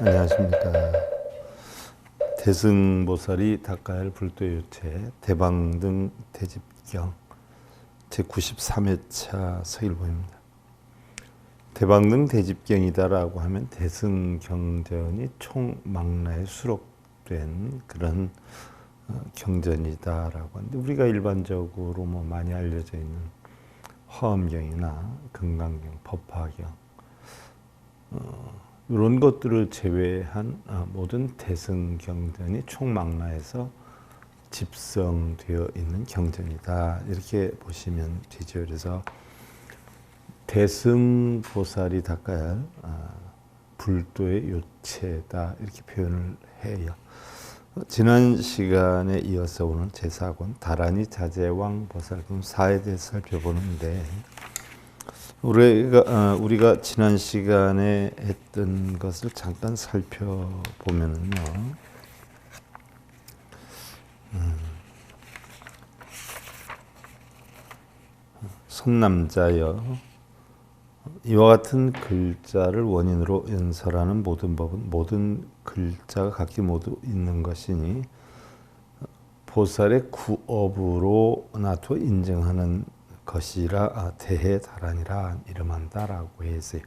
안녕하십니까. 대승보살이 닦아야 할 불도의 요체 대방등 대집경 제93회차 서일보입니다. 대방등 대집경이다라고 하면 대승경전이 총망라에 수록된 그런 경전이다라고 하는데, 우리가 일반적으로 많이 알려져 있는 화엄경이나 금강경, 법화경 이런 것들을 제외한 모든 대승경전이 총망라에서 집성되어 있는 경전이다, 이렇게 보시면 되죠. 그래서 대승보살이 닦아야 할 불도의 요체다, 이렇게 표현을 해요. 지난 시간에 이어서 오늘 제4권 다란이 자제왕 보살금 4에 대해서 살펴보는데, 우리가 지난 시간에 했던 것을 잠깐 살펴보면요, 선남자여, 이와 같은 글자를 원인으로 연설하는 모든 법은 모든 글자가 각기 모두 있는 것이니 보살의 구업으로 나토 인정하는 것이라 대해 다란이라 이름한다라고 했어요.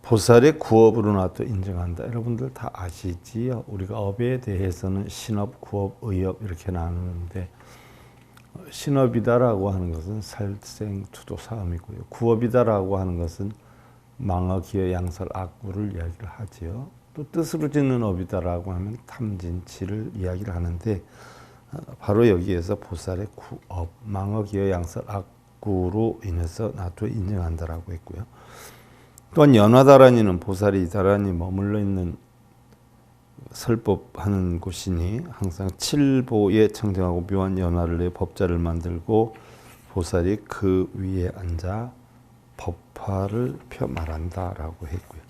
보살의 구업으로 나토 인정한다. 여러분들 다 아시지요? 우리가 업에 대해서는 신업, 구업, 의업 이렇게 나누는데, 신업이다라고 하는 것은 살생투도사음이고요. 구업이다라고 하는 것은 망어, 기어, 양설, 악구를 이야기를 하지요. 또 뜻으로 짓는 업이다라고 하면 탐진치를 이야기를 하는데, 바로 여기에서 보살의 구업, 망어, 기어, 양설, 악구로 인해서 나토 인정한다라고 했고요. 또한 연화다란이는 보살이 이 다란이 머물러 있는 설법하는 곳이니 항상 칠보에 청정하고 묘한 연화를 내 법자를 만들고 보살이 그 위에 앉아 법화를 펴 말한다라고 했고요.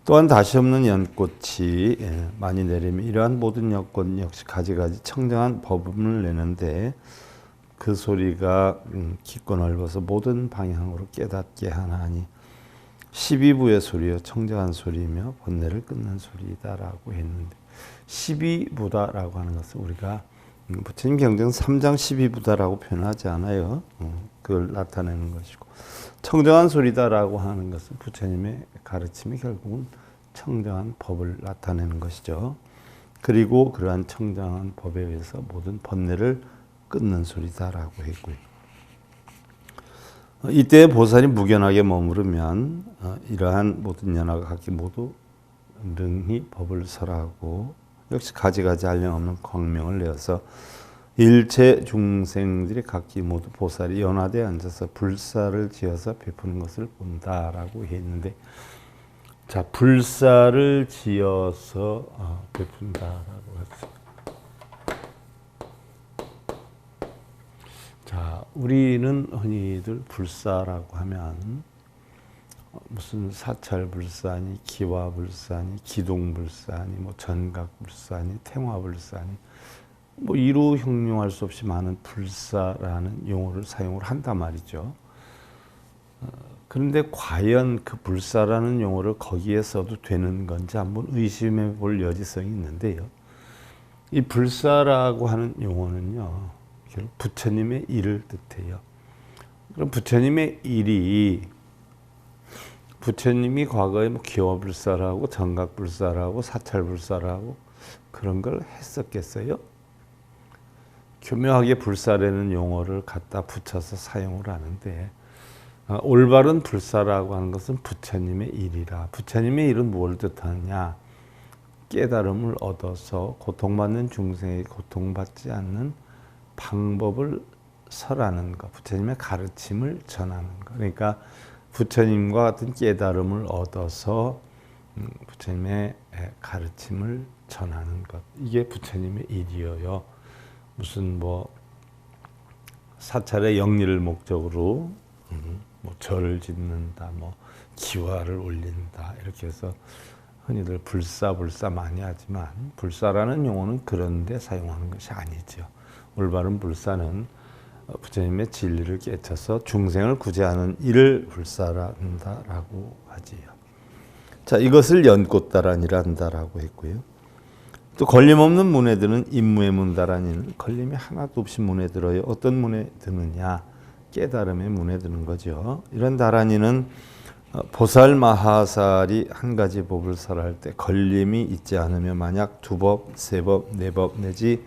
또한 다시 없는 연꽃이 많이 내리면 이러한 모든 연꽃 역시 가지가지 청정한 법음을 내는데, 그 소리가 깊고 넓어서 모든 방향으로 깨닫게 하나니 12부의 소리요 청정한 소리이며 번뇌를 끊는 소리다라고 했는데, 12부다라고 하는 것은 우리가 부처님 경전 3장 12부다라고 표현하지 않아요. 그걸 나타내는 것이고, 청정한 소리다라고 하는 것은 부처님의 가르침이 결국은 청정한 법을 나타내는 것이죠. 그리고 그러한 청정한 법에 의해서 모든 번뇌를 끊는 소리다라고 했고요. 이때 보살이 무견하게 머무르면 이러한 모든 연화가 각기 모두 능히 법을 설하고 역시 가지가지 한량없는 광명을 내어서 일체 중생들이 각기 모두 보살이 연화대에 앉아서 불사를 지어서 베푸는 것을 본다라고 했는데, 자, 불사를 지어서 베푼다라고 했습니다. 자, 우리는 흔히들 불사라고 하면 무슨 사찰불사니, 기와불사니, 기동불사니, 전각불사니, 태화불사니, 이루 형용할 수 없이 많은 불사라는 용어를 사용을 한단 말이죠. 그런데 과연 그 불사라는 용어를 거기에 써도 되는 건지 한번 의심해 볼 여지성이 있는데요. 이 불사라고 하는 용어는요, 부처님의 일을 뜻해요. 그럼 부처님의 일이, 부처님이 과거에 기와불사라고 정각불사라고 사찰불사라고 그런 걸 했었겠어요? 교묘하게 불사라는 용어를 갖다 붙여서 사용을 하는데, 올바른 불사라고 하는 것은 부처님의 일이라. 부처님의 일은 뭘 뜻하느냐? 깨달음을 얻어서 고통받는 중생에게 고통받지 않는 방법을 설하는 것, 부처님의 가르침을 전하는 것. 그러니까 부처님과 같은 깨달음을 얻어서 부처님의 가르침을 전하는 것, 이게 부처님의 일이에요. 무슨 사찰의 영리를 목적으로 절을 짓는다, 기와를 올린다, 이렇게 해서 흔히들 불사 많이 하지만, 불사라는 용어는 그런 데 사용하는 것이 아니죠. 올바른 불사는 부처님의 진리를 깨쳐서 중생을 구제하는 일을 불사라 한다라고 하지요. 자, 이것을 연꽃다란이라 한다라고 했고요. 또 걸림없는 문에 드는 임무의 문 다란이는 걸림이 하나도 없이 문에 들어요. 어떤 문에 드느냐? 깨달음의 문에 드는 거죠. 이런 다란이는 보살 마하살이 한 가지 법을 설할 때 걸림이 있지 않으면 만약 두 법, 세 법, 네 법 내지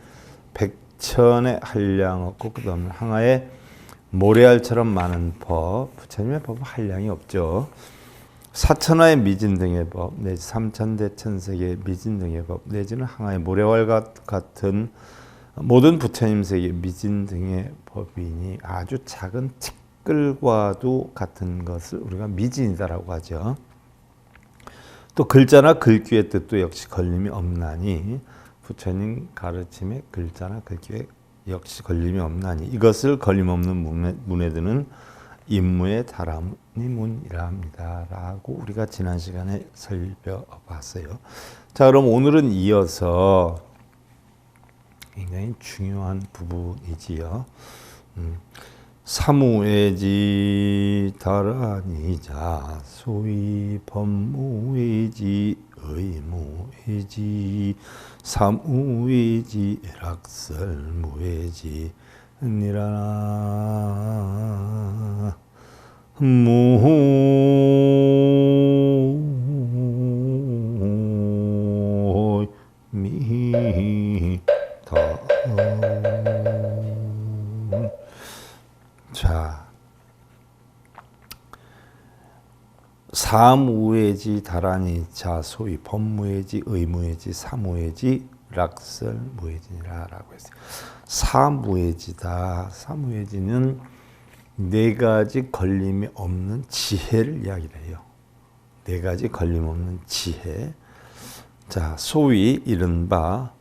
백천의 한량 없고 그다음 항아에 모래알처럼 많은 법, 부처님의 법은 한량이 없죠. 사천하의 미진 등의 법, 내지 삼천대천세계의 미진 등의 법, 내지는 항아의 모래알 같은 모든 부처님 세계 미진 등의 법이니 아주 작은 티끌과도 같은 것을 우리가 미진이다라고 하죠. 또 글자나 글귀의 뜻도 역시 걸림이 없나니 부처님 가르침에 글자나 글귀에 역시 걸림이 없나니 이것을 걸림없는 문에 드는 임무의 다란이 문이라 합니다. 라고 우리가 지난 시간에 살펴봤어요. 자, 그럼 오늘은 이어서 굉장히 중요한 부분이지요. 사무외지 다란이자 소위 법무외지 의무외지 사무외지 락설무외지 니라나 무미다. 자, 사무외지 다란이자 소위 법무외지 의무외지 사무외지 락설무외지라고 했어요. 사무외지다. 사무외지는 네 가지 걸림이 없는 지혜를 이야기해요. 네 가지 걸림 없는 지혜. 자, 소위 이른바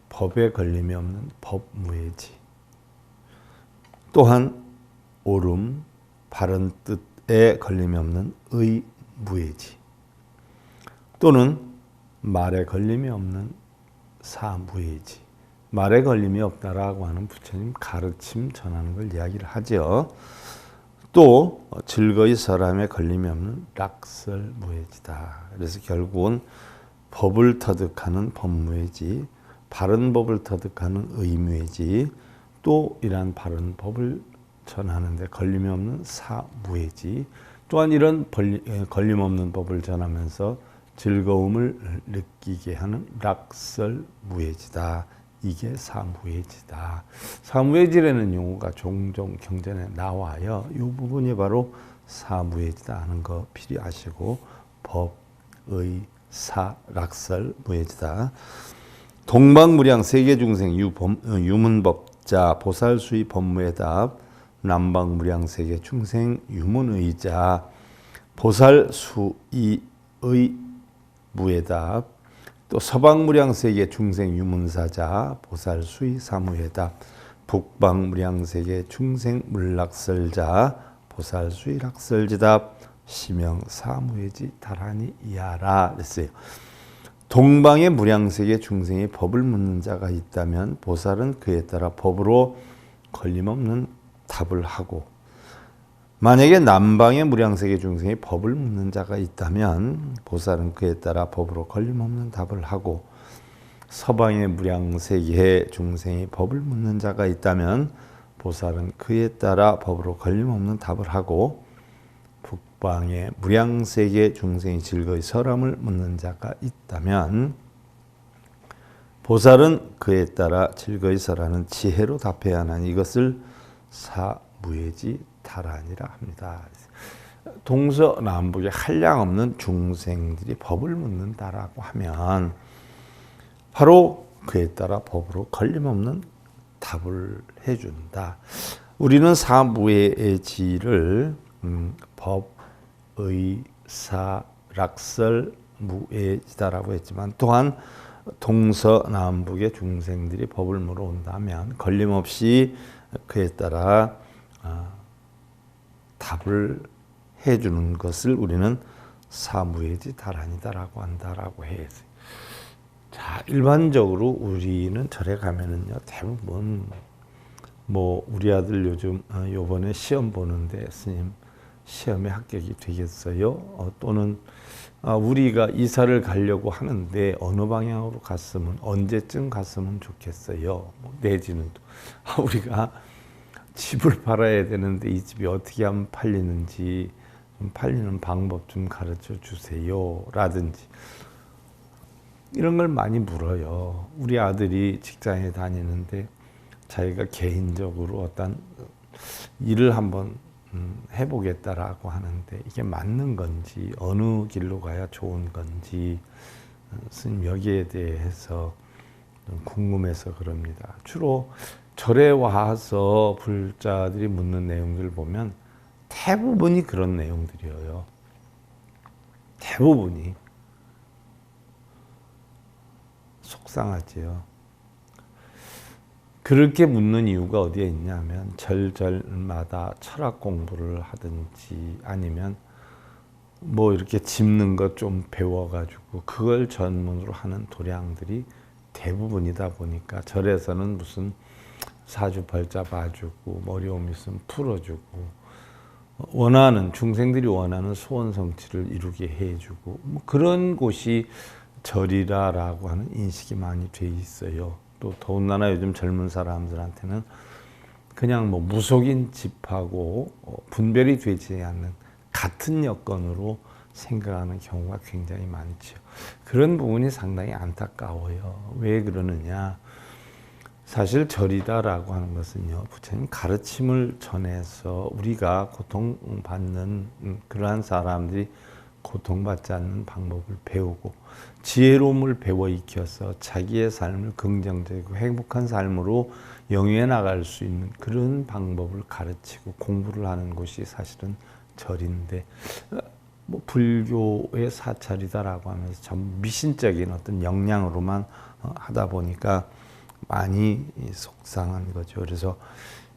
법에 걸림이 없는 법무외지. 또한 옳음, 바른 뜻에 걸림이 없는 의무외지. 또는 말에 걸림이 없는 사무외지. 말에 걸림이 없다라고 하는 부처님 가르침 전하는 걸 이야기를 하죠. 또 즐거이 설함에 걸림이 없는 락설무외지다. 그래서 결국은 법을 터득하는 법무외지, 바른 법을 터득하는 의무외지, 또 이러한 바른 법을 전하는데 걸림이 없는 사무외지, 또한 이런 걸림 없는 법을 전하면서 즐거움을 느끼게 하는 락설무외지다. 이게 사무외지다. 사무외지라는 용어가 종종 경전에 나와요. 이 부분이 바로 사무외지다 하는 거 필요하시고 법, 의, 사, 락설무외지다. 동방무량 세계중생 유문법자 보살수의 법무에답 남방무량세계 중생 유문의자 보살수의 무에답 또 서방무량세계 중생 유문사자 보살수의 사무에답 북방무량세계 중생 물락설자 보살수의 락설지답 시명 사무외지 다란이 이하라 그랬어요. 동방의 무량세계 중생이 법을 묻는 자가 있다면 보살은 그에 따라 법으로 걸림없는 답을 하고 만약에 남방의 무량세계 중생이 법을 묻는 자가 있다면 보살은 그에 따라 법으로 걸림없는 답을 하고 서방의 무량세계 중생이 법을 묻는 자가 있다면 보살은 그에 따라 법으로 걸림없는 답을 하고 북방의 무량세계 중생이 즐거이 설함을 묻는 자가 있다면 보살은 그에 따라 즐거이 설하는 지혜로 답해야 하는 이것을 사무외지 다란이라 합니다. 동서남북에 한량없는 중생들이 법을 묻는다라고 하면 바로 그에 따라 법으로 걸림없는 답을 해준다. 우리는 사무외지를 법, 의, 사, 락설, 무외지다라고 했지만 또한 동서남북의 중생들이 법을 물어온다면 걸림없이 그에 따라 답을 해주는 것을 우리는 사무외지 다란이다라고 한다라고 해요. 자, 일반적으로 우리는 절에 가면은요 대부분 뭐 우리 아들 요즘 요번에 시험 보는데 스님 시험에 합격이 되겠어요? 또는 우리가 이사를 가려고 하는데 어느 방향으로 갔으면 언제쯤 갔으면 좋겠어요? 내지는 우리가 집을 팔아야 되는데 이 집이 어떻게 하면 팔리는지 좀 팔리는 방법 좀 가르쳐 주세요 라든지 이런 걸 많이 물어요. 우리 아들이 직장에 다니는데 자기가 개인적으로 어떤 일을 한번 해보겠다라고 하는데 이게 맞는 건지 어느 길로 가야 좋은 건지 스님 여기에 대해서 궁금해서 그럽니다. 주로 절에 와서 불자들이 묻는 내용들을 보면 대부분이 그런 내용들이에요. 대부분이. 속상하지요. 그렇게 묻는 이유가 어디에 있냐면 절절마다 철학 공부를 하든지 아니면 뭐 이렇게 짚는 것 좀 배워가지고 그걸 전문으로 하는 도량들이 대부분이다 보니까 절에서는 무슨 사주팔자 봐주고 어려움 있으면 풀어주고 원하는 중생들이 원하는 소원 성취를 이루게 해주고 뭐 그런 곳이 절이라고 하는 인식이 많이 돼 있어요. 또 더군다나 요즘 젊은 사람들한테는 그냥 뭐 무속인 집하고 분별이 되지 않는 같은 여건으로 생각하는 경우가 굉장히 많죠. 그런 부분이 상당히 안타까워요. 왜 그러느냐? 사실 절이다라고 하는 것은요, 부처님 가르침을 전해서 우리가 고통받는 그러한 사람들이 고통받지 않는 방법을 배우고 지혜로움을 배워 익혀서 자기의 삶을 긍정적이고 행복한 삶으로 영위해 나갈 수 있는 그런 방법을 가르치고 공부를 하는 곳이 사실은 절인데 뭐 불교의 사찰이다라고 하면서 좀 미신적인 어떤 역량으로만 하다 보니까 많이 속상한 거죠. 그래서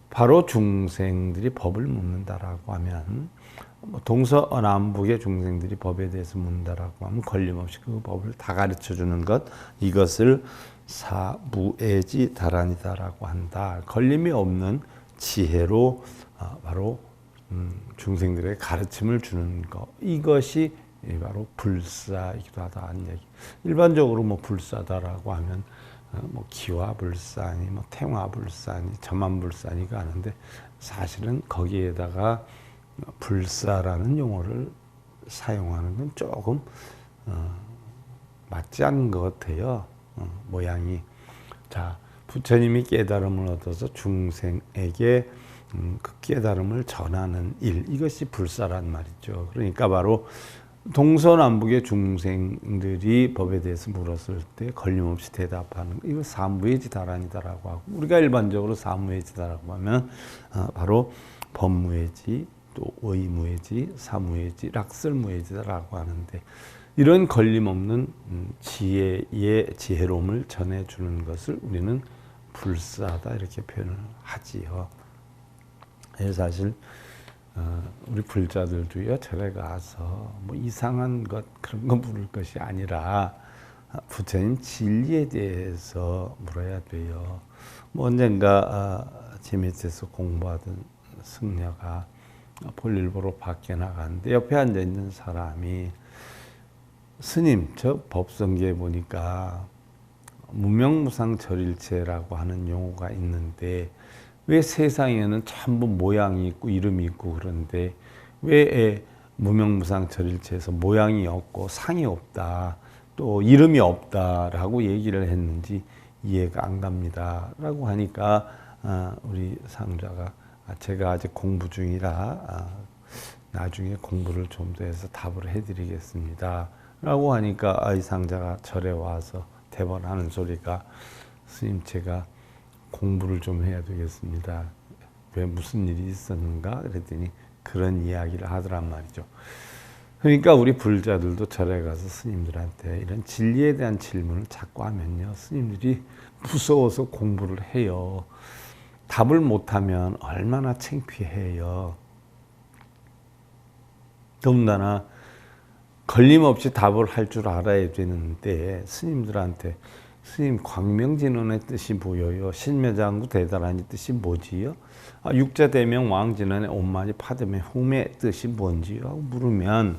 바로 중생들이 법을 묻는다라고 하면 동서남북의 중생들이 법에 대해서 묻는다라고 하면 걸림없이 그 법을 다 가르쳐 주는 것, 이것을 사무예지 다란이다라고 한다. 걸림이 없는 지혜로 바로 중생들의 가르침을 주는 것, 이것이 바로 불사이기도 하다는 얘기. 일반적으로 뭐 불사다라고 하면 뭐 기와불산이, 뭐 태화불산이, 점암불산이가 하는데 사실은 거기에다가 불사라는 용어를 사용하는 건 조금 맞지 않은 것 같아요. 모양이. 자, 부처님이 깨달음을 얻어서 중생에게 그 깨달음을 전하는 일, 이것이 불사란 말이죠. 그러니까 바로 동서남북의 중생들이 법에 대해서 물었을 때 걸림없이 대답하는 이거 사무예지다란이다라고 하고, 우리가 일반적으로 사무예지다라고 하면 바로 법무예지, 또 의무예지, 사무예지, 락설무예지다라고 하는데, 이런 걸림없는 지혜의 지혜로움을 전해주는 것을 우리는 불사다 이렇게 표현을 하지요. 사실 우리 불자들도요, 절에 가서 뭐 이상한 것 그런 거 물을 것이 아니라 부처님 진리에 대해서 물어야 돼요. 뭐 언젠가 제 밑에서 공부하던 승려가 볼일 보러 밖에 나갔는데 옆에 앉아 있는 사람이 스님, 저 법성계에 보니까 무명무상절일체라고 하는 용어가 있는데 왜 세상에는 전부 모양이 있고 이름이 있고 그런데 왜 무명무상절일체에서 모양이 없고 상이 없다, 또 이름이 없다라고 얘기를 했는지 이해가 안 갑니다 라고 하니까 우리 상자가 제가 아직 공부 중이라 나중에 공부를 좀 더 해서 답을 해드리겠습니다 라고 하니까 이 상자가 절에 와서 대번하는 소리가, 스님 제가 공부를 좀 해야 되겠습니다. 왜 무슨 일이 있었는가? 그랬더니 그런 이야기를 하더란 말이죠. 그러니까 우리 불자들도 절에 가서 스님들한테 이런 진리에 대한 질문을 자꾸 하면요, 스님들이 무서워서 공부를 해요. 답을 못하면 얼마나 창피해요. 더군다나 걸림없이 답을 할 줄 알아야 되는데 스님들한테 스님 광명진원의 뜻이 보여요. 신묘장구 대단하니 뜻이 뭐지요? 육자대명 왕진원의 온마니 파대명 hum의 뜻이 뭔지요? 하고 물으면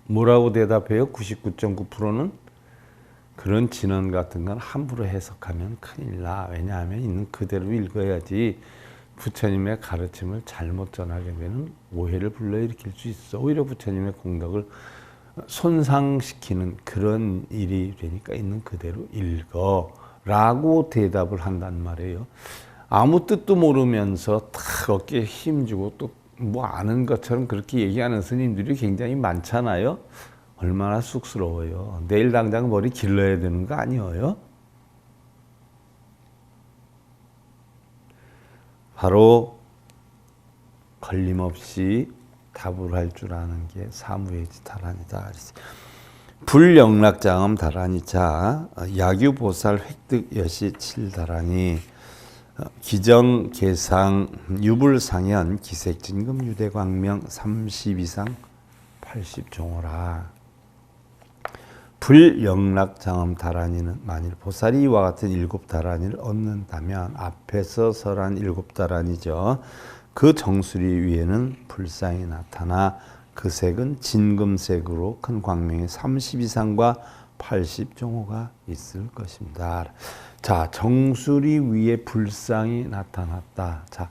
뭐라고 대답해요? 99.9%는 그런 진언 같은 건 함부로 해석하면 큰일 나. 왜냐하면 있는 그대로 읽어야지 부처님의 가르침을 잘못 전하게 되는 오해를 불러일으킬 수 있어. 오히려 부처님의 공덕을 손상시키는 그런 일이 되니까 있는 그대로 읽어 라고 대답을 한단 말이에요. 아무 뜻도 모르면서 탁 어깨에 힘주고 또 뭐 아는 것처럼 그렇게 얘기하는 스님들이 굉장히 많잖아요. 얼마나 쑥스러워요. 내일 당장 머리 길러야 되는 거 아니에요? 바로 걸림없이 답을 할 줄 아는 게 사무예지 다란이다. 불영락장엄 다란이자 야규보살 획득 여시 칠다란이 기정계상 유불상현 기색진금 유대광명 30이상 80종호라. 불영락장엄 다란이는 만일 보살이 이와 같은 7다란이를 얻는다면 앞에서 설한 7다란이죠. 그 정수리 위에는 불상이 나타나 그 색은 진금색으로 큰 광명의 30이상과 80종호가 있을 것입니다. 자, 정수리 위에 불상이 나타났다. 자,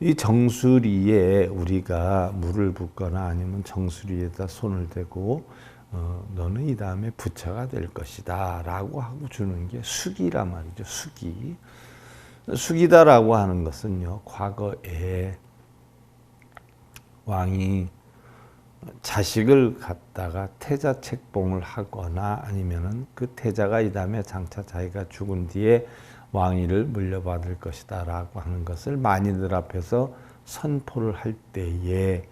이 정수리에 우리가 물을 붓거나 아니면 정수리에다 손을 대고 너는 이 다음에 부처가 될 것이다 라고 하고 주는 게 수기란 말이죠. 수기. 수기다라고 하는 것은요, 과거에 왕이 자식을 갖다가 태자 책봉을 하거나 아니면은 그 태자가 이 다음에 장차 자기가 죽은 뒤에 왕위를 물려받을 것이다 라고 하는 것을 많이들 앞에서 선포를 할 때에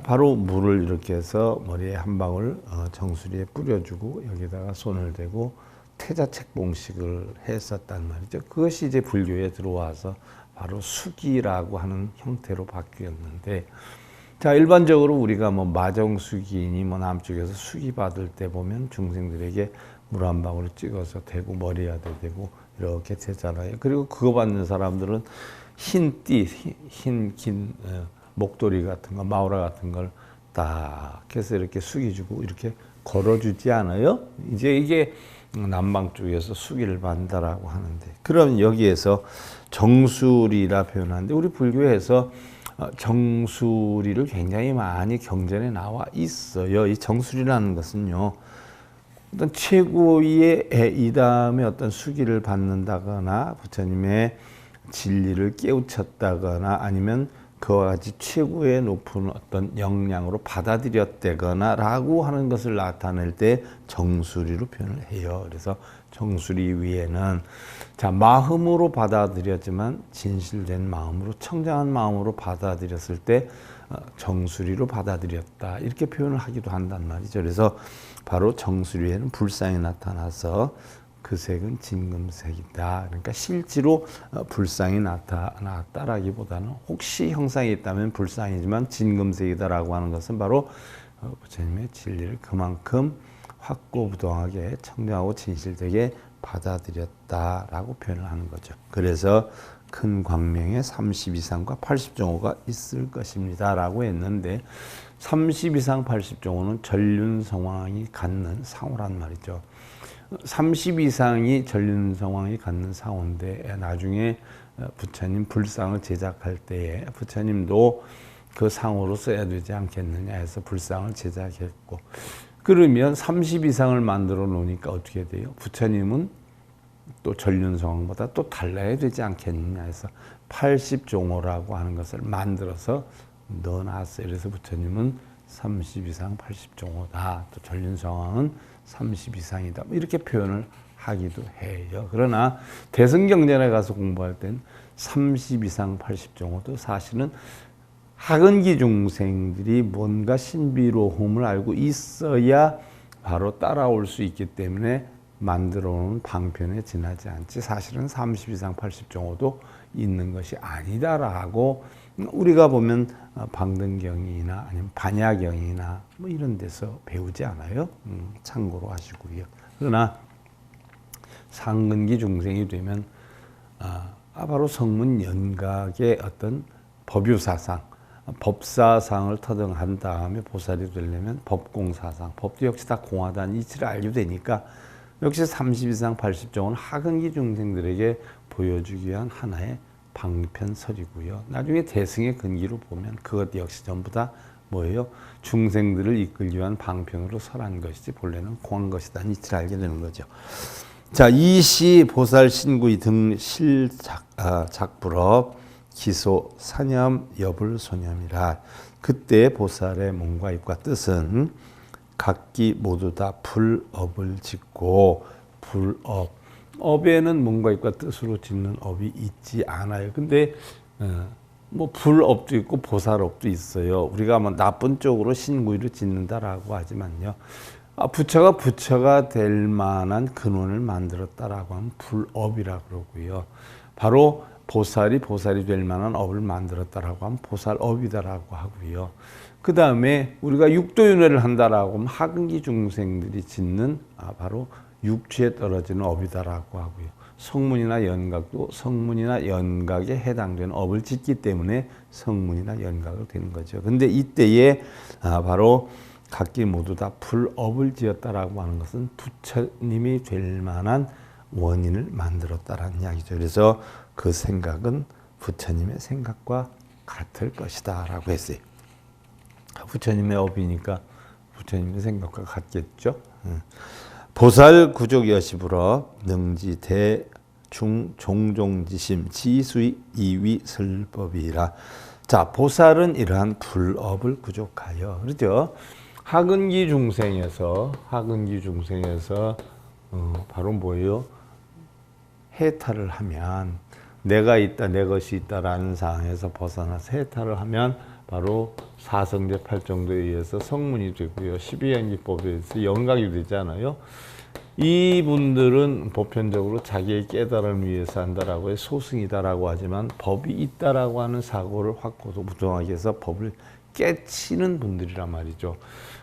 바로 물을 이렇게 해서 머리에 한 방울 정수리에 뿌려주고 여기다가 손을 대고 태자 책봉식을 했었단 말이죠. 그것이 이제 불교에 들어와서 바로 수기라고 하는 형태로 바뀌었는데, 자, 일반적으로 우리가 뭐 마정수기니 뭐 남쪽에서 수기 받을 때 보면 중생들에게 물 한 방울을 찍어서 대고 머리에다 대고 이렇게 되잖아요. 그리고 그거 받는 사람들은 흰 긴 목도리 같은 거, 마우라 같은 걸 딱 해서 이렇게 숙이주고 이렇게 걸어주지 않아요? 이제 이게 남방 쪽에서 수기를 받는다라고 하는데, 그럼 여기에서 정수리라 표현하는데 우리 불교에서 정수리를 굉장히 많이 경전에 나와 있어요. 이 정수리라는 것은요, 어떤 최고의 이 다음에 어떤 수기를 받는다거나 부처님의 진리를 깨우쳤다거나 아니면 그와 같이 최고의 높은 어떤 역량으로 받아들였다거나 라고 하는 것을 나타낼 때 정수리로 표현을 해요. 그래서 정수리 위에는 자, 마음으로 받아들였지만 진실된 마음으로 청정한 마음으로 받아들였을 때 정수리로 받아들였다 이렇게 표현을 하기도 한단 말이죠. 그래서 바로 정수리 위에는 불상이 나타나서 그 색은 진금색이다. 그러니까 실제로 불상이 나타났다라기보다는 혹시 형상이 있다면 불상이지만 진금색이다라고 하는 것은 바로 부처님의 진리를 그만큼 확고부동하게 청정하고 진실되게 받아들였다라고 표현을 하는 거죠. 그래서 큰 광명에 30 이상과 80종호가 있을 것입니다 라고 했는데, 30 이상 80종호는 전륜성왕이 갖는 상호란 말이죠. 30 이상이 전륜성왕이 갖는 상호인데 나중에 부처님 불상을 제작할 때에 부처님도 그 상호로 써야 되지 않겠느냐 해서 불상을 제작했고, 그러면 30 이상을 만들어 놓으니까 어떻게 돼요? 부처님은 또 전륜성왕보다 또 달라야 되지 않겠느냐 해서 80종호라고 하는 것을 만들어서 넣어놨어요. 그래서 부처님은 30 이상 80종호다. 또 전륜성왕은 30 이상이다. 이렇게 표현을 하기도 해요. 그러나 대승경전에 가서 공부할 땐 30 이상 80종호도 사실은 하근기 중생들이 뭔가 신비로움을 알고 있어야 바로 따라올 수 있기 때문에 만들어 놓은 방편에 지나지 않지, 사실은 30 이상 80종호도 있는 것이 아니다라고 우리가 보면 방등경이나 아니면 반야경이나 뭐 이런 데서 배우지 않아요. 참고로 하시고요. 그러나 상근기 중생이 되면 바로 성문 연각의 어떤 법유사상, 법사상을 터득한 다음에 보살이 되려면 법공사상, 법도 역시 다 공하다는 이치를 알게 되니까 역시 30 이상 80종은 하근기 중생들에게 보여주기 위한 하나의 방편설이고요. 나중에 대승의 근기로 보면 그것 역시 전부 다 뭐예요? 중생들을 이끌기 위한 방편으로 설한 것이지 본래는 공한 것이다는 이치를 알게 되는 거죠. 자, 이시 보살 신구이 등 실작불업 기소 사념 여불 소념이라. 그때 보살의 몸과 입과 뜻은 각기 모두 다 불업을 짓고, 불업, 업에는 몸과 입과 뜻으로 짓는 업이 있지 않아요. 근데 뭐 불업도 있고 보살업도 있어요. 우리가 뭐 나쁜 쪽으로 신구이를 짓는다라고 하지만요, 부처가 부처가 될 만한 근원을 만들었다라고 하면 불업이라 그러고요. 바로 보살이 될 만한 업을 만들었다라고 하면 보살업이다라고 하고요. 그 다음에 우리가 육도윤회를 한다라고 하면 하근기 중생들이 짓는 바로 육취에 떨어지는 업이다라고 하고요. 성문이나 연각도 성문이나 연각에 해당되는 업을 짓기 때문에 성문이나 연각을 되는 거죠. 근데 이때에 바로 각기 모두 다 불업을 지었다라고 하는 것은 부처님이 될 만한 원인을 만들었다라는 이야기죠. 그래서 그 생각은 부처님의 생각과 같을 것이다 라고 했어요. 부처님의 업이니까 부처님의 생각과 같겠죠. 보살 구족 여시불업 능지 대중 종종지심 지수의 이위 설법이라. 자, 보살은 이러한 불업을 구족하여, 그렇죠? 하근기 중생에서 바로 뭐예요? 해탈을 하면, 내가 있다, 내 것이 있다라는 상황에서 벗어나서 해탈을 하면 바로 사성제 8정도에 의해서 성문이 되고요. 12연기법에 의해서 연각이 되잖아요. 이분들은 보편적으로 자기의 깨달음을 위해서 한다라고 해 소승이다라고 하지만 법이 있다라고 하는 사고를 확고도 부정하게 해서 법을 깨치는 분들이란 말이죠.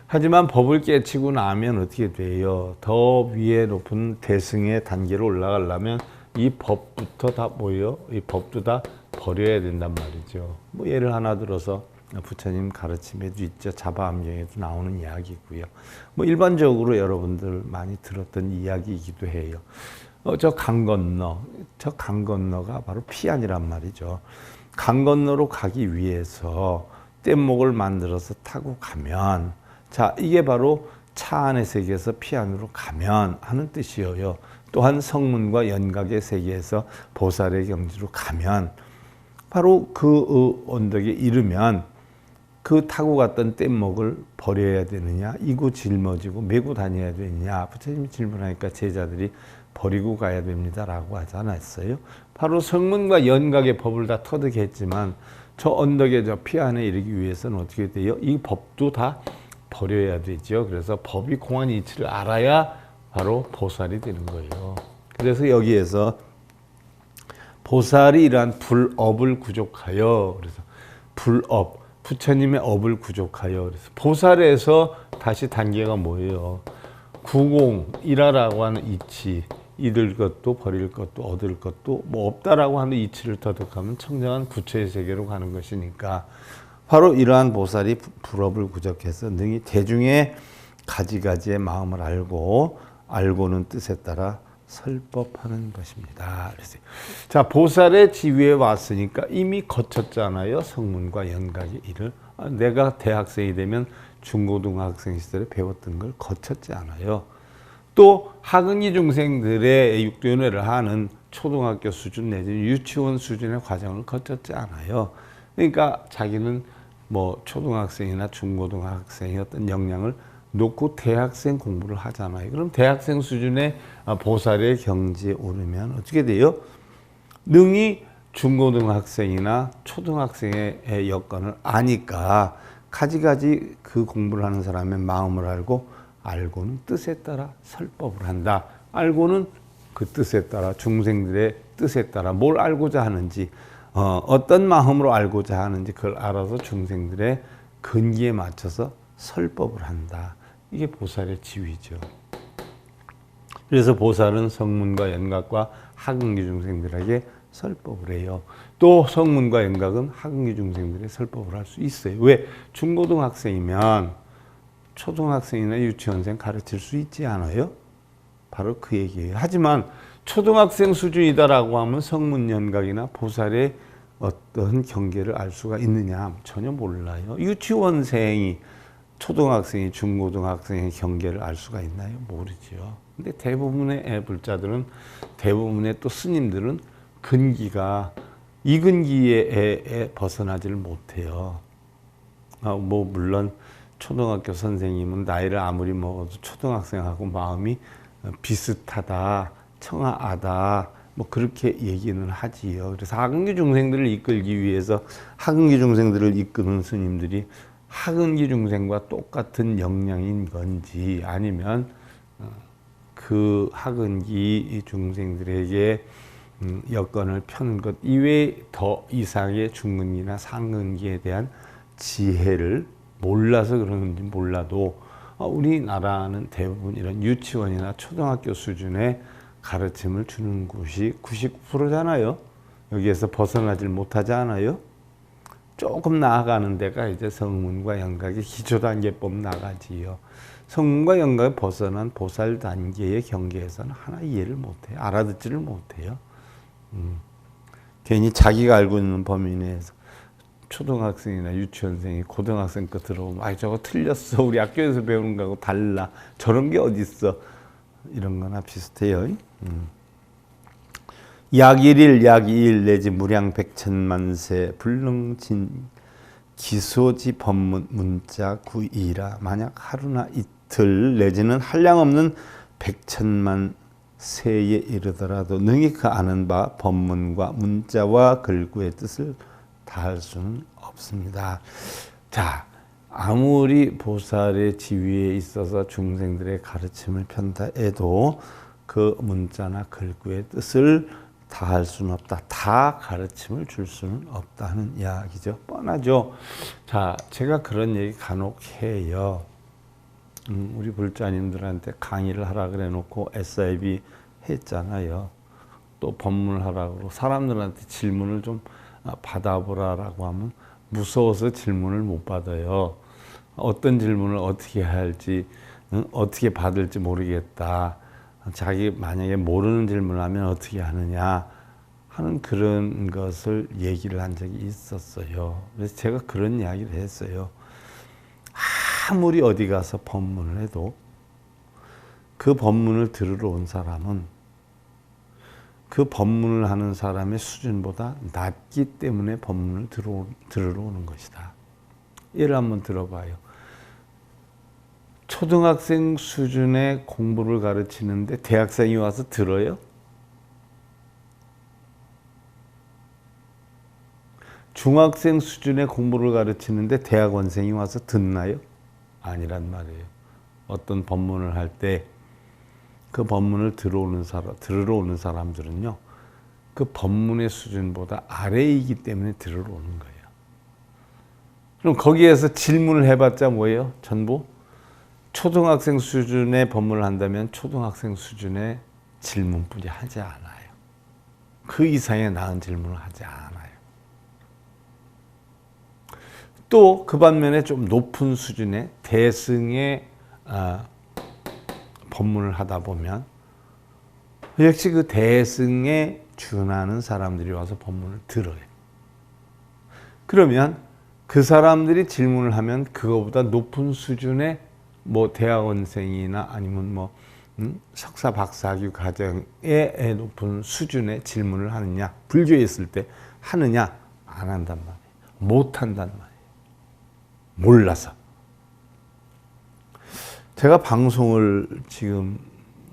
하지만 법을 깨치고 나면 어떻게 돼요? 더 위에 높은 대승의 단계로 올라가려면 이 법부터 다 뭐예요? 이 법도 다 버려야 된단 말이죠. 뭐 예를 하나 들어서 부처님 가르침에도 있죠. 자바암경에도 나오는 이야기고요. 뭐 일반적으로 여러분들 많이 들었던 이야기이기도 해요. 저 강 건너가 바로 피안이란 말이죠. 강 건너로 가기 위해서 뗏목을 만들어서 타고 가면, 자, 이게 바로 차 안의 세계에서 피안으로 가면 하는 뜻이에요. 또한 성문과 연각의 세계에서 보살의 경지로 가면, 바로 그 언덕에 이르면 그 타고 갔던 뗏목을 버려야 되느냐, 이고 짊어지고 메고 다녀야 되느냐, 부처님이 질문하니까 제자들이 버리고 가야 됩니다라고 하지 않았어요? 바로 성문과 연각의 법을 다 터득했지만 저 언덕에 저 피안에 이르기 위해서는 어떻게 돼요? 이 법도 다 버려야 되죠. 그래서 법이 공한 이치를 알아야 바로 보살이 되는 거예요. 그래서 여기에서 보살이 이러한 불업을 구족하여, 그래서 불업, 부처님의 업을 구족하여, 그래서 보살에서 다시 단계가 뭐예요? 구공이라라고 하는 이치, 잃을 것도 버릴 것도 얻을 것도 뭐 없다라고 하는 이치를 터득하면 청정한 부처의 세계로 가는 것이니까, 바로 이러한 보살이 불업을 구족해서 능히 대중의 가지가지의 마음을 알고는 뜻에 따라 설법하는 것입니다. 그래서 자, 보살의 지위에 왔으니까 이미 거쳤잖아요. 성문과 연각의 일을. 내가 대학생이 되면 중고등학생 시절에 배웠던 걸 거쳤지 않아요. 또 하근기 중생들의 육도연회를 하는 초등학교 수준 내지는 유치원 수준의 과정을 거쳤지 않아요. 그러니까 자기는 뭐 초등학생이나 중고등학생의 어떤 역량을 놓고 대학생 공부를 하잖아요. 그럼 대학생 수준의 보살의 경지에 오르면 어떻게 돼요? 능히 중고등학생이나 초등학생의 여건을 아니까 가지가지 그 공부를 하는 사람의 마음을 알고는 뜻에 따라 설법을 한다. 알고는 그 뜻에 따라 중생들의 뜻에 따라 뭘 알고자 하는지, 어떤 마음으로 알고자 하는지 그걸 알아서 중생들의 근기에 맞춰서 설법을 한다. 이게 보살의 지위죠. 그래서 보살은 성문과 연각과 하근기 중생들에게 설법을 해요. 또 성문과 연각은 하근기 중생들의 설법을 할 수 있어요. 왜? 중고등학생이면 초등학생이나 유치원생 가르칠 수 있지 않아요? 바로 그 얘기예요. 하지만 초등학생 수준이다라고 하면 성문 연각이나 보살의 어떤 경계를 알 수가 있느냐? 전혀 몰라요. 유치원생이 초등학생이 중고등학생의 경계를 알 수가 있나요? 모르죠. 근데 대부분의 애불자들은, 대부분의 또 스님들은 근기가 이근기에 벗어나지를 못해요. 뭐 물론 초등학교 선생님은 나이를 아무리 먹어도 초등학생하고 마음이 비슷하다, 청아하다, 뭐 그렇게 얘기는 하지요. 그래서 하근기 중생들을 이끌기 위해서 하근기 중생들을 이끄는 스님들이 하근기 중생과 똑같은 역량인 건지, 아니면 그 하근기 중생들에게 여건을 펴는 것 이외에 더 이상의 중근기나 상근기에 대한 지혜를 몰라서 그러는지 몰라도 우리나라는 대부분 이런 유치원이나 초등학교 수준의 가르침을 주는 곳이 99%잖아요. 여기에서 벗어나질 못하지 않아요? 조금 나아가는 데가 이제 성문과 연각의 기초단계법 나가지요. 성문과 연각에 벗어난 보살 단계의 경계에서는 하나 이해를 못해요. 알아듣지를 못해요. 괜히 자기가 알고 있는 범위 내에서 초등학생이나 유치원생이 고등학생 거 들어오면 저거 틀렸어. 우리 학교에서 배우는 거하고 달라. 저런 게 어딨어. 이런 거나 비슷해요. 약 1일, 약 2일 내지 무량 백천만세 불능진 기소지 법문 문자 구이라. 만약 하루나 이틀 내지는 한량없는 백천만 세에 이르더라도 능히 그 아는 바 법문과 문자와 글구의 뜻을 다할 수는 없습니다. 자, 아무리 보살의 지위에 있어서 중생들의 가르침을 편다 해도 그 문자나 글구의 뜻을 다할 수는 없다. 다 가르침을 줄 수는 없다는 이야기죠. 뻔하죠. 자, 제가 그런 얘기 간혹 해요. 우리 불자님들한테 강의를 하라 그래 놓고 SIB 했잖아요. 또 법문을 하라고 그러고 사람들한테 질문을 좀 받아보라라고 하면 무서워서 질문을 못 받아요. 어떤 질문을 어떻게 할지, 어떻게 받을지 모르겠다. 자기 만약에 모르는 질문을 하면 어떻게 하느냐 하는 그런 것을 얘기를 한 적이 있었어요. 그래서 제가 그런 이야기를 했어요. 아무리 어디 가서 법문을 해도 그 법문을 들으러 온 사람은 그 법문을 하는 사람의 수준보다 낮기 때문에 법문을 들으러 오는 것이다. 예를 한번 들어봐요. 초등학생 수준의 공부를 가르치는데 대학생이 와서 들어요? 중학생 수준의 공부를 가르치는데 대학원생이 와서 듣나요? 아니란 말이에요. 어떤 법문을 할 때 그 법문을 들으러 오는 사람들은요, 그 법문의 수준보다 아래이기 때문에 들으러 오는 거예요. 그럼 거기에서 질문을 해봤자 뭐예요? 전부 초등학생 수준의 법문을 한다면 초등학생 수준의 질문뿐이 하지 않아요. 그 이상의 나은 질문을 하지 않아요. 또 그 반면에 좀 높은 수준의 대승의 법문을 하다 보면 역시 그 대승에 준하는 사람들이 와서 법문을 들어요. 그러면 그 사람들이 질문을 하면 그거보다 높은 수준의 뭐 대학원생이나 아니면 뭐 석사 박사학위 과정의 높은 수준의 질문을 하느냐, 불교에 있을 때 하느냐, 안 한단 말이에요. 못 한단 말이에요. 몰라서. 제가 방송을 지금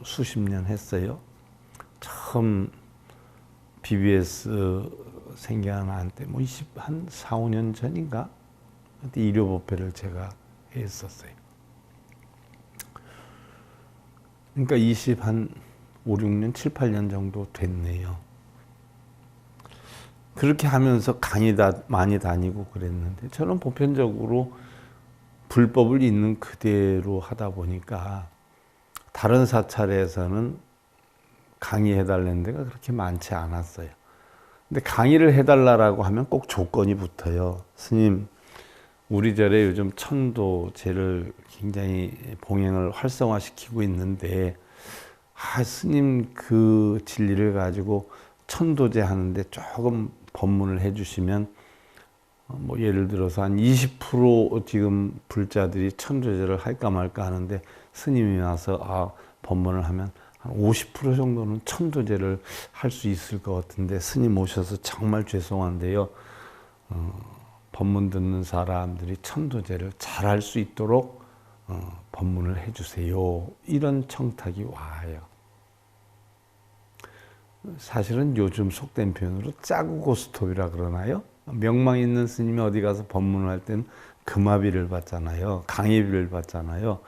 수십 년 했어요. 처음 BBS 생겨난 때 뭐 한 4, 5년 전인가? 그때 일요법회를 제가 했었어요. 그러니까 5, 6년, 7, 8년 정도 됐네요. 그렇게 하면서 강의 많이 다니고 그랬는데 저는 보편적으로 불법을 있는 그대로 하다 보니까 다른 사찰에서는 강의해달라는 데가 그렇게 많지 않았어요. 근데 강의를 해달라고 하면 꼭 조건이 붙어요. 스님, 우리 절에 요즘 천도제를 굉장히 봉행을 활성화시키고 있는데, 스님 그 진리를 가지고 천도제 하는데 조금 법문을 해주시면, 뭐 예를 들어서 한 20% 지금 불자들이 천도제를 할까 말까 하는데, 스님이 와서 법문을 하면 한 50% 정도는 천도제를 할 수 있을 것 같은데, 스님 오셔서 정말 죄송한데요, 법문 듣는 사람들이 천도제를 잘 할 수 있도록 법문을 해주세요. 이런 청탁이 와요. 사실은 요즘 속된 표현으로 짜고 고스톱이라 그러나요? 명망 있는 스님이 어디 가서 법문을 할 때는 금화비를 받잖아요. 강의비를 받잖아요.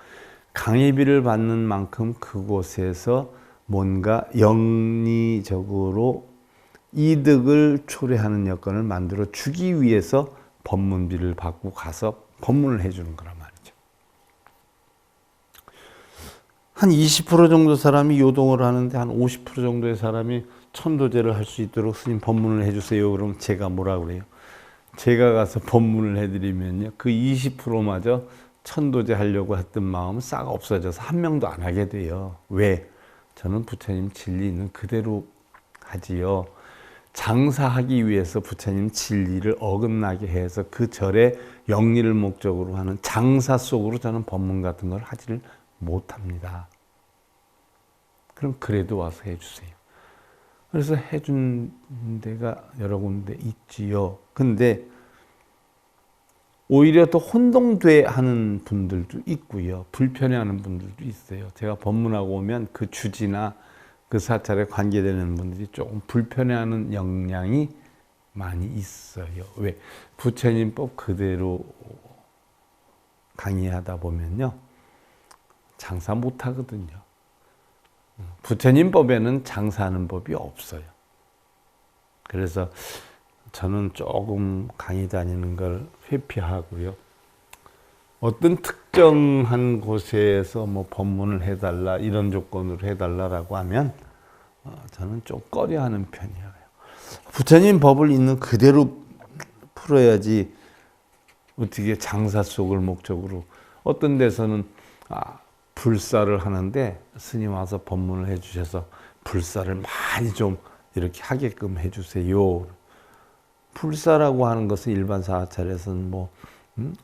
강의비를 받는 만큼 그곳에서 뭔가 영리적으로 이득을 초래하는 여건을 만들어 주기 위해서 법문비를 받고 가서 법문을 해주는 거란 말이죠. 한 20% 정도 사람이 요동을 하는데 한 50% 정도의 사람이 천도제를 할 수 있도록 스님 법문을 해주세요. 그럼 제가 뭐라 그래요? 제가 가서 법문을 해드리면요, 그 20%마저 천도제 하려고 했던 마음은 싹 없어져서 한 명도 안 하게 돼요. 왜? 저는 부처님 진리 있는 그대로 하지요. 장사하기 위해서 부처님 진리를 어긋나게 해서 그 절의 영리를 목적으로 하는 장사 속으로 저는 법문 같은 걸 하지를 못합니다. 그럼 그래도 와서 해주세요. 그래서 해준 데가 여러 군데 있지요. 근데 오히려 더 혼동돼 하는 분들도 있고요. 불편해하는 분들도 있어요. 제가 법문하고 오면 그 주지나 그 사찰에 관계되는 분들이 조금 불편해하는 영향이 많이 있어요. 왜? 부처님법 그대로 강의하다 보면요, 장사 못 하거든요. 부처님법에는 장사하는 법이 없어요. 그래서 저는 조금 강의 다니는 걸 회피하고요. 어떤 특정한 곳에서 뭐 법문을 해달라, 이런 조건으로 해달라라고 하면 저는 좀 꺼려하는 편이에요. 부처님 법을 있는 그대로 풀어야지 어떻게 장사 속을 목적으로. 어떤 데서는 불사를 하는데 스님 와서 법문을 해주셔서 불사를 많이 좀 이렇게 하게끔 해주세요. 불사라고 하는 것은 일반 사찰에서는 뭐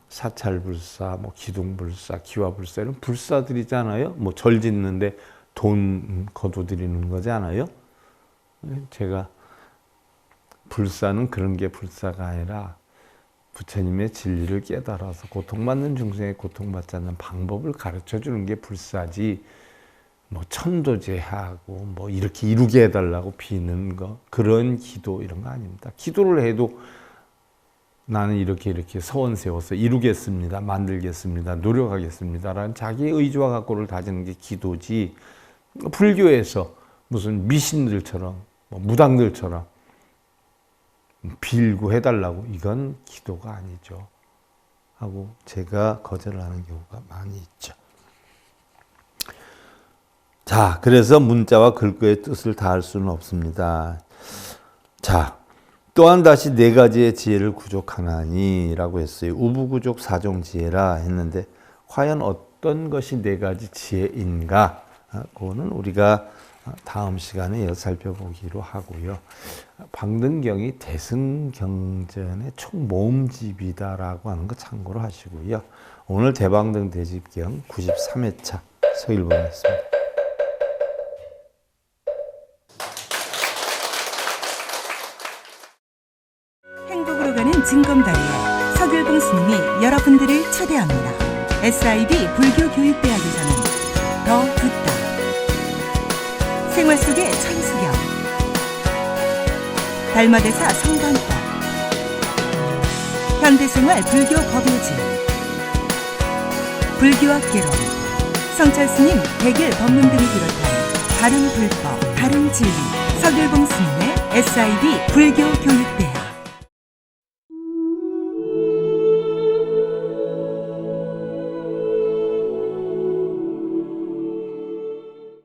사찰불사, 뭐 기둥불사, 기와불사 이런 불사들이잖아요. 뭐 절 짓는데 돈 거둬들이는 거잖아요. 제가 불사는 그런 게 불사가 아니라 부처님의 진리를 깨달아서 고통받는 중생에 고통받지 않는 방법을 가르쳐 주는 게 불사지, 뭐 천도제하고 뭐 이렇게 이루게 해달라고 비는 거, 그런 기도 이런 거 아닙니다. 기도를 해도 나는 이렇게 서원 세워서 이루겠습니다, 만들겠습니다, 노력하겠습니다 라는 자기의 의지와 각오를 다지는 게 기도지, 불교에서 무슨 미신들처럼 뭐 무당들처럼 빌고 해달라고, 이건 기도가 아니죠 하고 제가 거절을 하는 경우가 많이 있죠. 자, 그래서 문자와 글귀의 뜻을 다 할 수는 없습니다. 자, 또한 다시 네 가지의 지혜를 구족하나니 라고 했어요. 우부구족 사종지혜라 했는데 과연 어떤 것이 네 가지 지혜인가? 그거는 우리가 다음 시간에 살펴보기로 하고요. 방등경이 대승경전의 총모음집이다라고 하는 거 참고로 하시고요. 오늘 대방등 대집경 93회차 서일봉이었습니다. 행복으로 가는 징검다리에 서길봉 스님이 여러분들을 초대합니다. SIB 불교교육대학에서는 더 듣다, 생활 속의 천수경, 달마대사 성관법, 현대생활 불교 법요지, 불교학개론, 성찰스님 100일 법문 등을 비롯한 다른 불법, 다른 진리, 서길봉 스님의 SIB 불교교육대학.